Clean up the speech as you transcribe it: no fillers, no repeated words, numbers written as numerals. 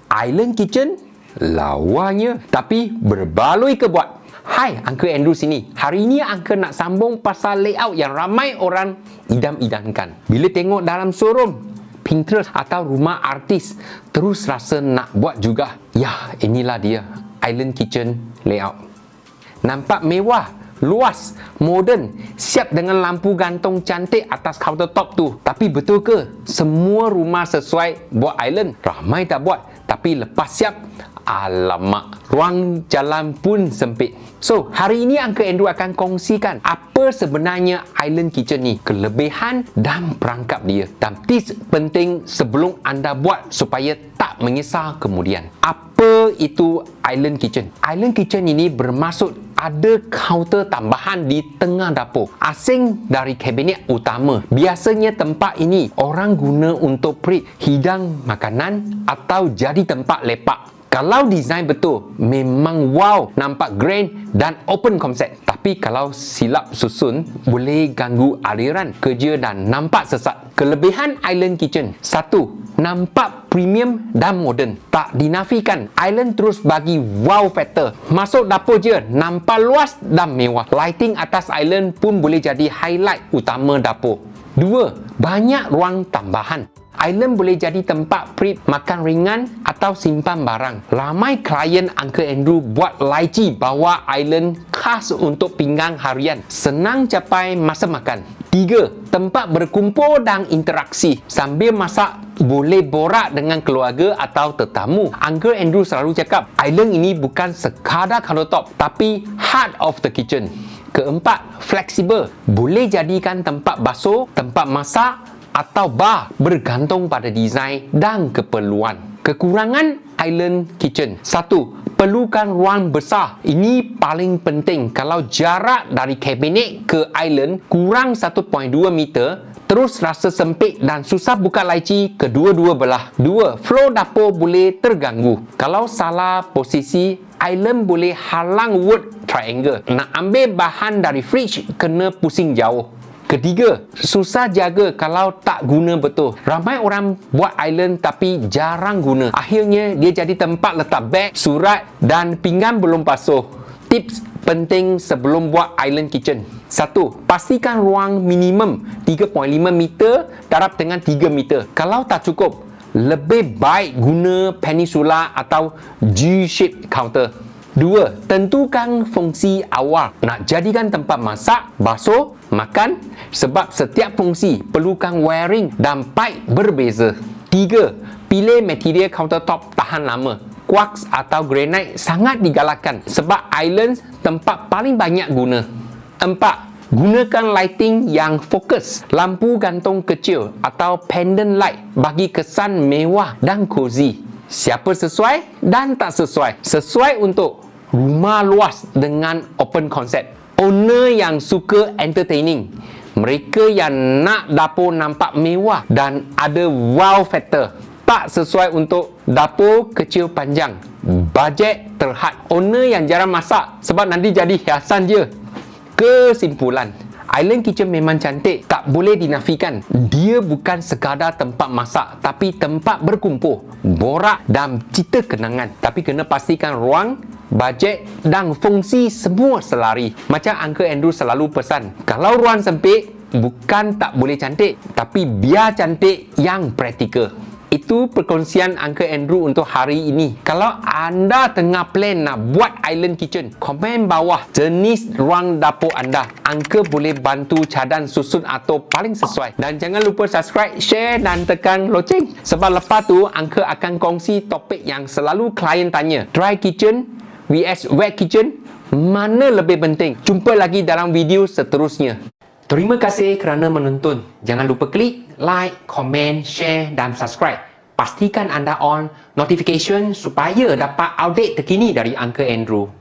Island Kitchen lawanya, tapi berbaloi ke buat? Hai, Uncle Andrew sini. Hari ini Uncle nak sambung pasal layout yang ramai orang idam-idamkan. Bila tengok dalam showroom, Pinterest atau rumah artis, terus rasa nak buat juga. Ya, inilah dia Island Kitchen layout. Nampak mewah, luas, moden, siap dengan lampu gantung cantik atas countertop tu. Tapi betul ke semua rumah sesuai buat island? Ramai tak buat, tapi lepas siap, alamak, ruang jalan pun sempit. So, hari ini Uncle Andrew akan kongsikan apa sebenarnya Island Kitchen ni, kelebihan dan perangkap dia, dan tips penting sebelum anda buat supaya tak menyesal kemudian. Apa itu Island Kitchen? Island Kitchen ini bermaksud ada kaunter tambahan di tengah dapur, asing dari kabinet utama. Biasanya tempat ini orang guna untuk hidang makanan atau jadi tempat lepak. Kalau desain betul, memang wow, nampak grand dan open konsep. Tapi kalau silap susun, boleh ganggu aliran kerja dan nampak sesat. Kelebihan Island Kitchen: 1. Nampak premium dan moden. Tak dinafikan, Island terus bagi wow factor. Masuk dapur je, nampak luas dan mewah. Lighting atas Island pun boleh jadi highlight utama dapur. 2. Banyak ruang tambahan. Island boleh jadi tempat prep makan ringan atau simpan barang. Ramai klien Uncle Andrew buat laci bawa Island khas untuk pinggang harian. Senang capai masa makan. 3. Tempat berkumpul dan interaksi. Sambil masak, boleh borak dengan keluarga atau tetamu. Uncle Andrew selalu cakap, Island ini bukan sekadar countertop, tapi heart of the kitchen. 4. Fleksibel. Boleh jadikan tempat basuh, tempat masak, atau bar, bergantung pada desain dan keperluan. Kekurangan Island Kitchen: 1. Perlukan ruang besar. Ini paling penting. Kalau jarak dari kabinet ke Island kurang 1.2 meter, terus rasa sempit dan susah buka laci kedua-dua belah. 2. Flow dapur boleh terganggu. Kalau salah posisi, Island boleh halang wood triangle. Nak ambil bahan dari fridge, kena pusing jauh. 3. Susah jaga kalau tak guna betul. Ramai orang buat Island tapi jarang guna. Akhirnya dia jadi tempat letak beg, surat dan pinggan belum basuh. Tips penting sebelum buat Island Kitchen: 1. Pastikan ruang minimum 3.5 meter darab dengan 3 meter. Kalau tak cukup, lebih baik guna peninsula atau G-shaped counter. 2. Tentukan fungsi awal. Nak jadikan tempat masak, basuh, makan, sebab setiap fungsi perlukan wiring dan pipe berbeza. 3. Pilih material countertop tahan lama. Quartz atau granite sangat digalakkan sebab Island tempat paling banyak guna. 4. Gunakan lighting yang fokus. Lampu gantung kecil atau pendant light bagi kesan mewah dan cozy. Siapa sesuai dan tak sesuai. Sesuai untuk rumah luas dengan open concept. Owner yang suka entertaining. Mereka yang nak dapur nampak mewah dan ada wow factor. Tak sesuai untuk dapur kecil panjang. Bajet terhad. Owner yang jarang masak sebab nanti jadi hiasan je. Kesimpulan, Island Kitchen memang cantik, tak boleh dinafikan. Dia bukan sekadar tempat masak, tapi tempat berkumpul, borak dan cerita kenangan. Tapi kena pastikan ruang, bajet dan fungsi semua selari. Macam Uncle Andrew selalu pesan, kalau ruang sempit, bukan tak boleh cantik, tapi biar cantik yang praktikal. Itu perkongsian Uncle Andrew untuk hari ini. Kalau anda tengah plan nak buat Island Kitchen, komen bawah jenis ruang dapur anda. Uncle boleh bantu cadang susun atau paling sesuai. Dan jangan lupa subscribe, share dan tekan loceng. Sebab lepas tu, Uncle akan kongsi topik yang selalu klien tanya. Dry kitchen vs wet kitchen, mana lebih penting? Jumpa lagi dalam video seterusnya. Terima kasih kerana menonton. Jangan lupa klik like, komen, share dan subscribe. Pastikan anda on notification supaya dapat update terkini dari Uncle Andrew.